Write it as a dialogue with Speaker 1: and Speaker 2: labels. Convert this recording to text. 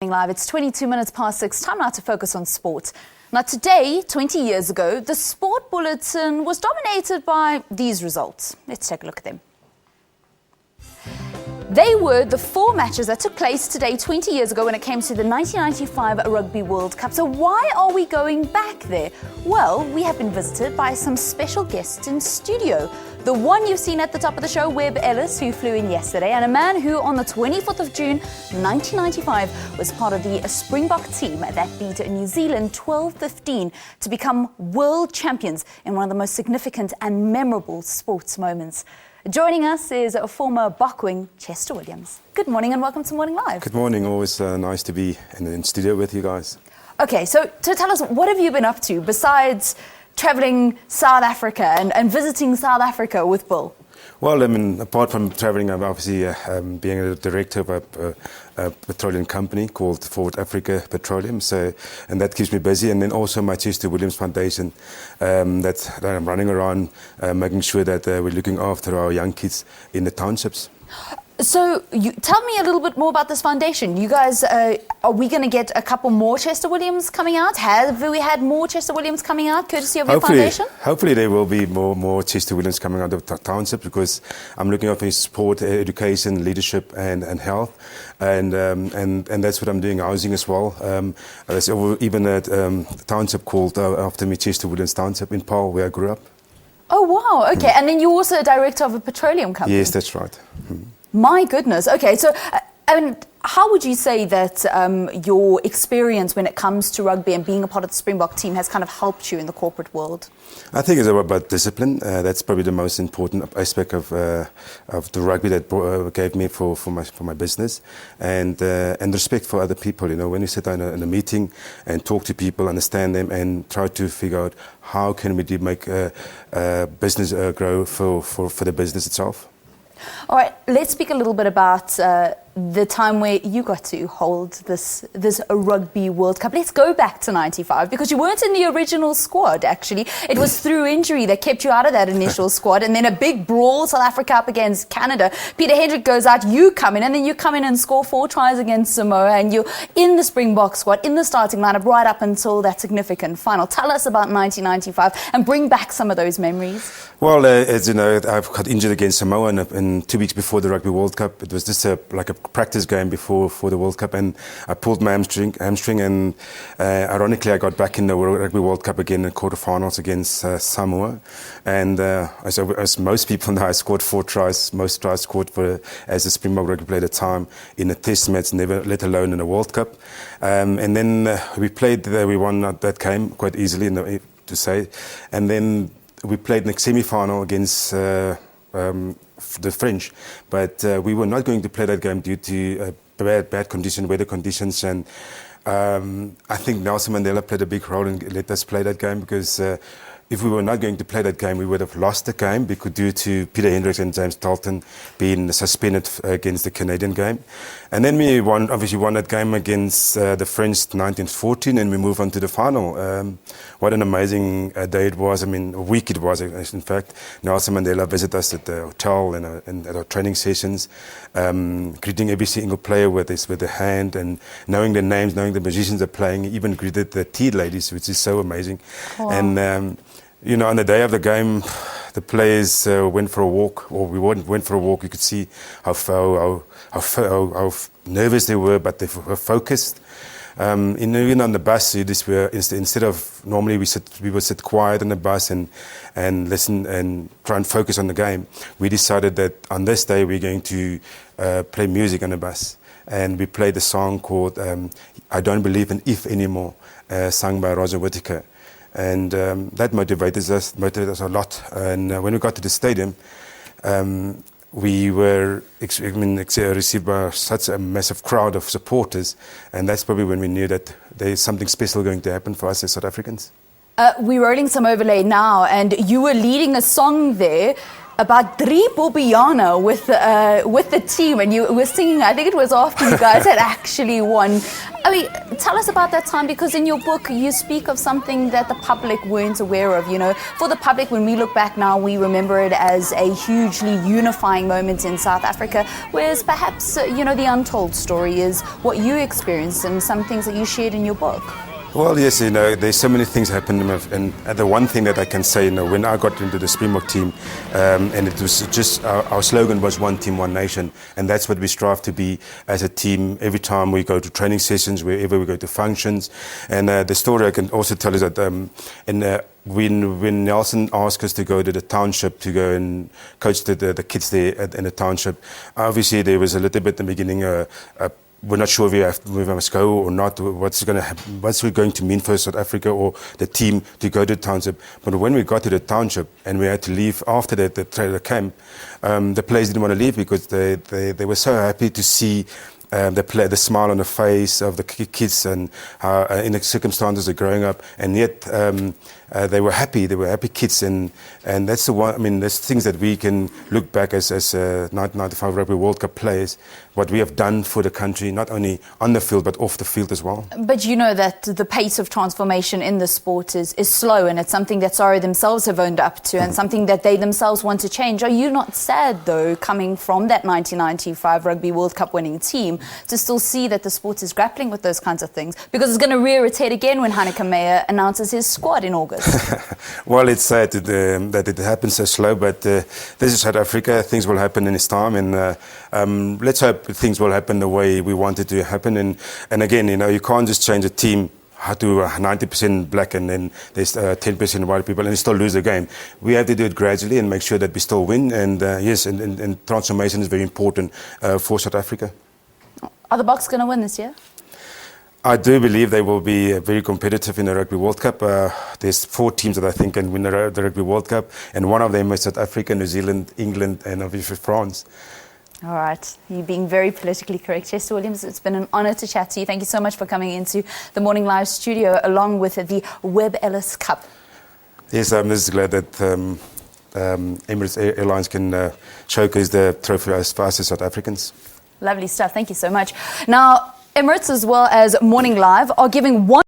Speaker 1: Live. It's 22 minutes past 6. Time now to focus on sport. Now today, 20 years ago, the sport bulletin was dominated by these results. Let's take a look at them. They were the four matches that took place today 20 years ago when it came to the 1995 Rugby World Cup. So why are we going back there? Well, we have been visited by some special guests in studio. The one you've seen at the top of the show, Webb Ellis, who flew in yesterday, and a man who on the 24th of June 1995 was part of the Springbok team that beat New Zealand 12-15 to become world champions in one of the most significant and memorable sports moments. Joining us is a former Bokwing, Chester Williams. Good morning and welcome to Morning Live.
Speaker 2: Good morning, always nice to be in studio with you guys.
Speaker 1: Okay, so tell us, what have you been up to besides travelling South Africa and visiting South Africa with Bill?
Speaker 2: Well, I mean, apart from travelling, I'm obviously being a director of a petroleum company called Forward Africa Petroleum, and that keeps me busy. And then also my Chester Williams Foundation, that I'm running around making sure that we're looking after our young kids in the townships.
Speaker 1: So tell me a little bit more about this foundation. You guys, are we going to get a couple more Chester Williams coming out? Have we had more Chester Williams coming out courtesy of your foundation?
Speaker 2: Hopefully there will be more Chester Williams coming out of the township, because I'm looking after sport, education, leadership and health. And that's what I'm doing, housing as well. There's even a township called after me, Chester Williams Township in Paarl, where I grew up.
Speaker 1: Oh, wow. Okay. And then you're also a director of a petroleum company?
Speaker 2: Yes, that's right.
Speaker 1: My goodness. Okay, so how would you say that your experience when it comes to rugby and being a part of the Springbok team has kind of helped you in the corporate world?
Speaker 2: I think it's about discipline. That's probably the most important aspect of the rugby that gave me for my business, and respect for other people. You know, when you sit down in a meeting and talk to people, understand them, and try to figure out how can we make business grow for the business itself.
Speaker 1: All right, let's speak a little bit about the time where you got to hold this Rugby World Cup. Let's go back to 95, because you weren't in the original squad, actually. It was through injury that kept you out of that initial squad, and then a big brawl, South Africa up against Canada. Peter Hendrick goes out, you come in, and then you come in and score 4 tries against Samoa, and you're in the Springbok squad, in the starting lineup, right up until that significant final. Tell us about 1995 and bring back some of those memories.
Speaker 2: Well, as you know, I've got injured against Samoa in 2 weeks before the Rugby World Cup. It was just like a practice game before the World Cup, and I pulled my hamstring, and ironically I got back in the Rugby World Cup again in quarterfinals against Samoa, and as most people know, I scored 4 tries, most tries scored as a Springbok rugby player at the time in a test match, never let alone in a World Cup, and then we won that game quite easily, to say, and then we played in the semi-final against the French, but we were not going to play that game due to bad weather conditions, and I think Nelson Mandela played a big role in let us play that game, because if we were not going to play that game, we would have lost the game, because due to Peter Hendricks and James Dalton being suspended against the Canadian game. And then we obviously won that game against the French 1914, and we moved on to the final. What an amazing day it was. I mean, a week it was, in fact. Nelson Mandela visited us at the hotel and at our training sessions, greeting every single player with a hand, and knowing their names, knowing the positions they're playing, even greeted the tea ladies, which is so amazing. Wow. And you know, on the day of the game, the players went for a walk, or we went for a walk. You could see how nervous they were, but they were focused. Even on the bus, instead of normally we would sit quiet on the bus and listen and try and focus on the game. We decided that on this day we're going to play music on the bus, and we played a song called "I Don't Believe in If Anymore," sung by Roger Whittaker. And that motivated us a lot. And when we got to the stadium, we were received by such a massive crowd of supporters, and that's probably when we knew that there's something special going to happen for us as South Africans.
Speaker 1: We're rolling some overlay now, and you were leading a song there. about Drie Bobbiana with the team, and you were singing, I think it was after you guys had actually won. I mean, tell us about that time, because in your book you speak of something that the public weren't aware of. You know, for the public, when we look back now, we remember it as a hugely unifying moment in South Africa, whereas perhaps, you know, the untold story is what you experienced and some things that you shared in your book.
Speaker 2: Well, yes, you know, there's so many things happened, and the one thing that I can say, you know, when I got into the Springbok team, and it was just, our slogan was one team, one nation, and that's what we strive to be as a team every time we go to training sessions, wherever we go to functions. And the story I can also tell is that when Nelson asked us to go to the township to go and coach the kids there in the township, obviously there was a little bit in the beginning, we're not sure if we must go or not, what's it going to mean for South Africa or the team to go to the township. But when we got to the township and we had to leave after the camp, the players didn't want to leave because they were so happy to see the smile on the face of the kids and how in the circumstances they're growing up, and yet they were happy. They were happy kids, and that's the one. I mean, there's things that we can look back as 1995 Rugby World Cup players, what we have done for the country, not only on the field but off the field as well.
Speaker 1: But you know that the pace of transformation in the sport is slow, and it's something that Sorry themselves have owned up to, and something that they themselves want to change. Are you not sad, though, coming from that 1995 Rugby World Cup winning team, to still see that the sport is grappling with those kinds of things? Because it's going to rear its head again when Hanneke Meyer announces his squad in August.
Speaker 2: Well, it's sad that it happens so slow, but this is South Africa. Things will happen in its time, and let's hope things will happen the way we want it to happen. And again, you know, you can't just change a team to 90% black and then there's 10% white people and still lose the game. We have to do it gradually and make sure that we still win. And yes, and transformation is very important for South Africa.
Speaker 1: Are the Boks going to win this year?
Speaker 2: I do believe they will be very competitive in the Rugby World Cup. There's 4 teams that I think can win the Rugby World Cup, and one of them is South Africa, New Zealand, England, and obviously France. All
Speaker 1: right, you're being very politically correct. Chester Williams, it's been an honour to chat to you. Thank you so much for coming into the Morning Live studio along with the Webb Ellis Cup.
Speaker 2: Yes, I'm just glad that Emirates Airlines can showcase the trophy as fast as South Africans.
Speaker 1: Lovely stuff. Thank you so much. Now, Emirates as well as Morning Live are giving one